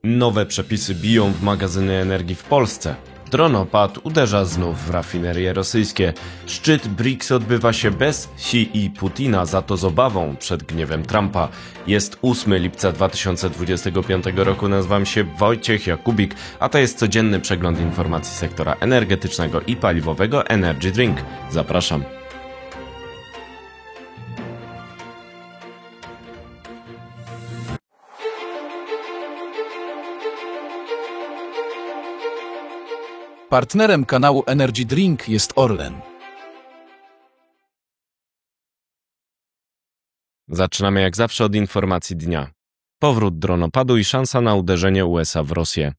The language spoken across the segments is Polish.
Nowe przepisy biją w magazyny energii w Polsce. Dronopad uderza znów w rafinerie rosyjskie. Szczyt BRICS odbywa się bez Xi i Putina, za to z obawą przed gniewem Trumpa. Jest 8 lipca 2025 roku, nazywam się Wojciech Jakubik, a to jest codzienny przegląd informacji sektora energetycznego i paliwowego Energy Drink. Zapraszam. Partnerem kanału Energy Drink jest Orlen. Zaczynamy jak zawsze od informacji dnia. Powrót dronopadu i szansa na uderzenie USA w Rosję.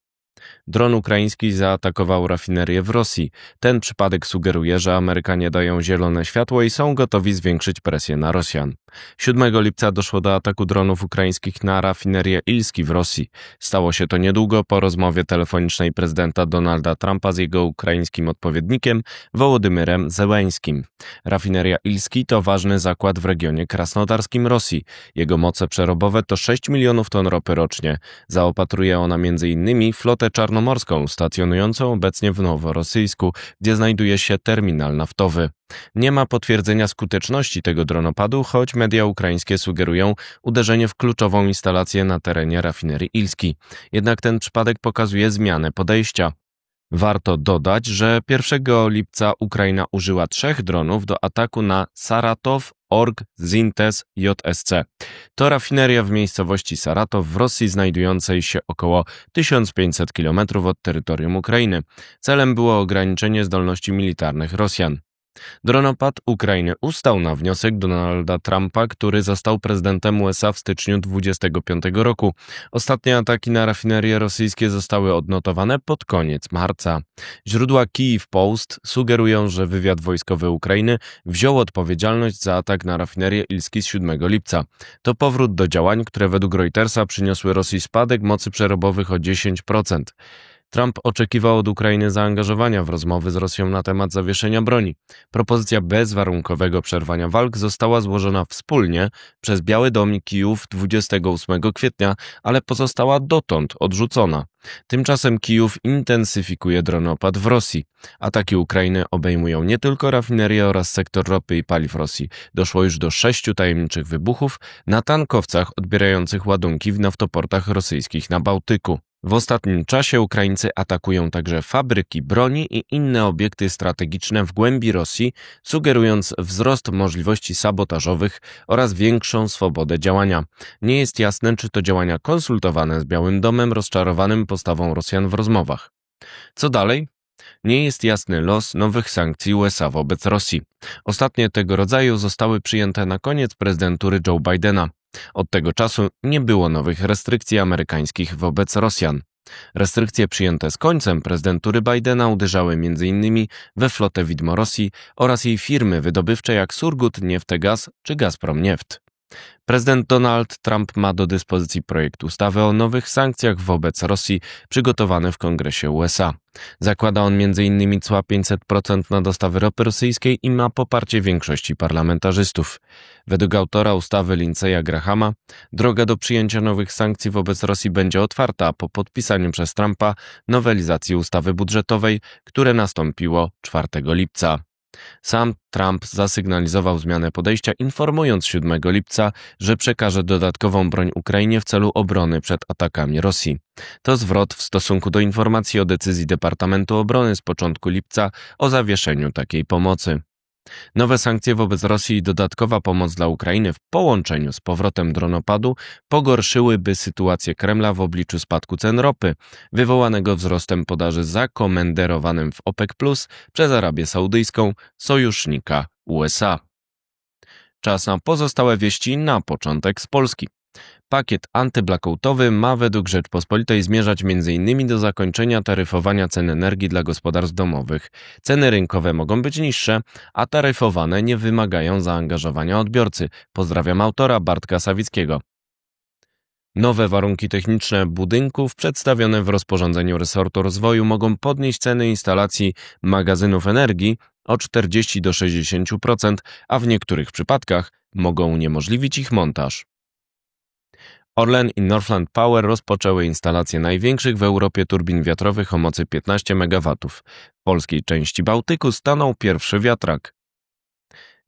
Dron ukraiński zaatakował rafinerię w Rosji. Ten przypadek sugeruje, że Amerykanie dają zielone światło i są gotowi zwiększyć presję na Rosjan. 7 lipca doszło do ataku dronów ukraińskich na rafinerię Ilski w Rosji. Stało się to niedługo po rozmowie telefonicznej prezydenta Donalda Trumpa z jego ukraińskim odpowiednikiem Wołodymyrem Zełeńskim. Rafineria Ilski to ważny zakład w regionie krasnodarskim Rosji. Jego moce przerobowe to 6 milionów ton ropy rocznie. Zaopatruje ona m.in. flotę czarnomorską stacjonującą obecnie w Noworosyjsku, gdzie znajduje się terminal naftowy. Nie ma potwierdzenia skuteczności tego dronopadu, choć media ukraińskie sugerują uderzenie w kluczową instalację na terenie rafinerii Ilski. Jednak ten przypadek pokazuje zmianę podejścia. Warto dodać, że 1 lipca Ukraina użyła 3 dronów do ataku na Saratow Org Zintes JSC. To rafineria w miejscowości Saratow w Rosji, znajdującej się około 1500 km od terytorium Ukrainy. Celem było ograniczenie zdolności militarnych Rosjan. Dronopad Ukrainy ustał na wniosek Donalda Trumpa, który został prezydentem USA w styczniu 2025 roku. Ostatnie ataki na rafinerie rosyjskie zostały odnotowane pod koniec marca. Źródła Kyiv Post sugerują, że wywiad wojskowy Ukrainy wziął odpowiedzialność za atak na rafinerię Ilski z 7 lipca. To powrót do działań, które według Reutersa przyniosły Rosji spadek mocy przerobowych o 10%. Trump oczekiwał od Ukrainy zaangażowania w rozmowy z Rosją na temat zawieszenia broni. Propozycja bezwarunkowego przerwania walk została złożona wspólnie przez Biały Dom i Kijów 28 kwietnia, ale pozostała dotąd odrzucona. Tymczasem Kijów intensyfikuje dronopad w Rosji. Ataki Ukrainy obejmują nie tylko rafinerię oraz sektor ropy i paliw Rosji. Doszło już do 6 tajemniczych wybuchów na tankowcach odbierających ładunki w naftoportach rosyjskich na Bałtyku. W ostatnim czasie Ukraińcy atakują także fabryki broni i inne obiekty strategiczne w głębi Rosji, sugerując wzrost możliwości sabotażowych oraz większą swobodę działania. Nie jest jasne, czy to działania konsultowane z Białym Domem rozczarowanym postawą Rosjan w rozmowach. Co dalej? Nie jest jasny los nowych sankcji USA wobec Rosji. Ostatnie tego rodzaju zostały przyjęte na koniec prezydentury Joe Bidena. Od tego czasu nie było nowych restrykcji amerykańskich wobec Rosjan. Restrykcje przyjęte z końcem prezydentury Bidena uderzały m.in. we flotę widmo Rosji oraz jej firmy wydobywcze jak Surgut Neftegas czy Gazprom Neft. Prezydent Donald Trump ma do dyspozycji projekt ustawy o nowych sankcjach wobec Rosji przygotowany w Kongresie USA. Zakłada on m.in. cła 500% na dostawy ropy rosyjskiej i ma poparcie większości parlamentarzystów. Według autora ustawy Lindsaya Grahama droga do przyjęcia nowych sankcji wobec Rosji będzie otwarta po podpisaniu przez Trumpa nowelizacji ustawy budżetowej, które nastąpiło 4 lipca. Sam Trump zasygnalizował zmianę podejścia, informując 7 lipca, że przekaże dodatkową broń Ukrainie w celu obrony przed atakami Rosji. To zwrot w stosunku do informacji o decyzji Departamentu Obrony z początku lipca o zawieszeniu takiej pomocy. Nowe sankcje wobec Rosji i dodatkowa pomoc dla Ukrainy w połączeniu z powrotem dronopadu pogorszyłyby sytuację Kremla w obliczu spadku cen ropy, wywołanego wzrostem podaży zakomenderowanym w OPEC Plus przez Arabię Saudyjską, sojusznika USA. Czas na pozostałe wieści na początek z Polski. Pakiet antyblackoutowny ma według Rzeczpospolitej zmierzać m.in. do zakończenia taryfowania cen energii dla gospodarstw domowych. Ceny rynkowe mogą być niższe, a taryfowane nie wymagają zaangażowania odbiorcy. Pozdrawiam autora Bartka Sawickiego. Nowe warunki techniczne budynków przedstawione w rozporządzeniu resortu rozwoju mogą podnieść ceny instalacji magazynów energii o 40 do 60%, a w niektórych przypadkach mogą uniemożliwić ich montaż. Orlen i Northland Power rozpoczęły instalację największych w Europie turbin wiatrowych o mocy 15 MW. W polskiej części Bałtyku stanął pierwszy wiatrak.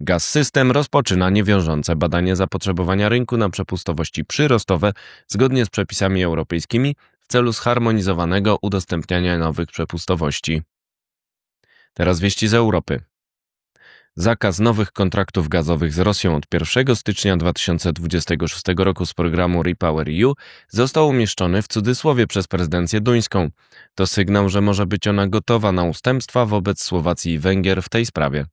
Gaz-System rozpoczyna niewiążące badanie zapotrzebowania rynku na przepustowości przyrostowe zgodnie z przepisami europejskimi w celu zharmonizowanego udostępniania nowych przepustowości. Teraz wieści z Europy. Zakaz nowych kontraktów gazowych z Rosją od 1 stycznia 2026 roku z programu REPowerEU został umieszczony w cudzysłowie przez prezydencję duńską. To sygnał, że może być ona gotowa na ustępstwa wobec Słowacji i Węgier w tej sprawie.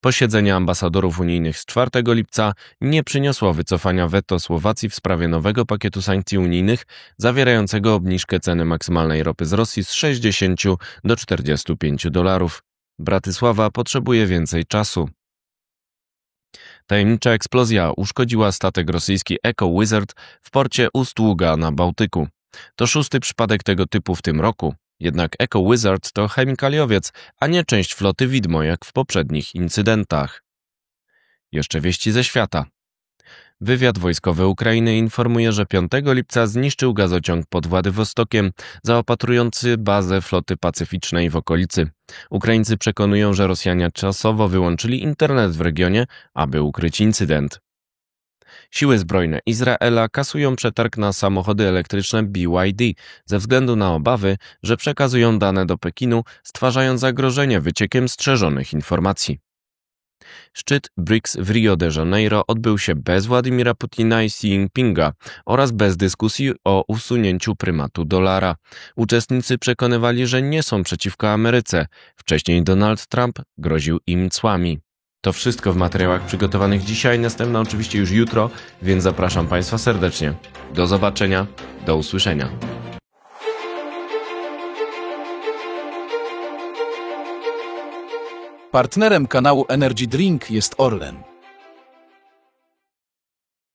Posiedzenie ambasadorów unijnych z 4 lipca nie przyniosło wycofania weto Słowacji w sprawie nowego pakietu sankcji unijnych zawierającego obniżkę ceny maksymalnej ropy z Rosji z 60 do $45. Bratysława potrzebuje więcej czasu. Tajemnicza eksplozja uszkodziła statek rosyjski Eco Wizard w porcie Ust-Ługa na Bałtyku. To 6. przypadek tego typu w tym roku. Jednak Eco Wizard to chemikaliowiec, a nie część floty widmo, jak w poprzednich incydentach. Jeszcze wieści ze świata. Wywiad wojskowy Ukrainy informuje, że 5 lipca zniszczył gazociąg pod Władywostokiem, zaopatrujący bazę floty pacyficznej w okolicy. Ukraińcy przekonują, że Rosjanie czasowo wyłączyli internet w regionie, aby ukryć incydent. Siły zbrojne Izraela kasują przetarg na samochody elektryczne BYD ze względu na obawy, że przekazują dane do Pekinu, stwarzając zagrożenie wyciekiem strzeżonych informacji. Szczyt BRICS w Rio de Janeiro odbył się bez Władimira Putina i Xi Jinpinga oraz bez dyskusji o usunięciu prymatu dolara. Uczestnicy przekonywali, że nie są przeciwko Ameryce. Wcześniej Donald Trump groził im cłami. To wszystko w materiałach przygotowanych dzisiaj, następne oczywiście już jutro, więc zapraszam Państwa serdecznie. Do zobaczenia, do usłyszenia. Partnerem kanału Energy Drink jest Orlen.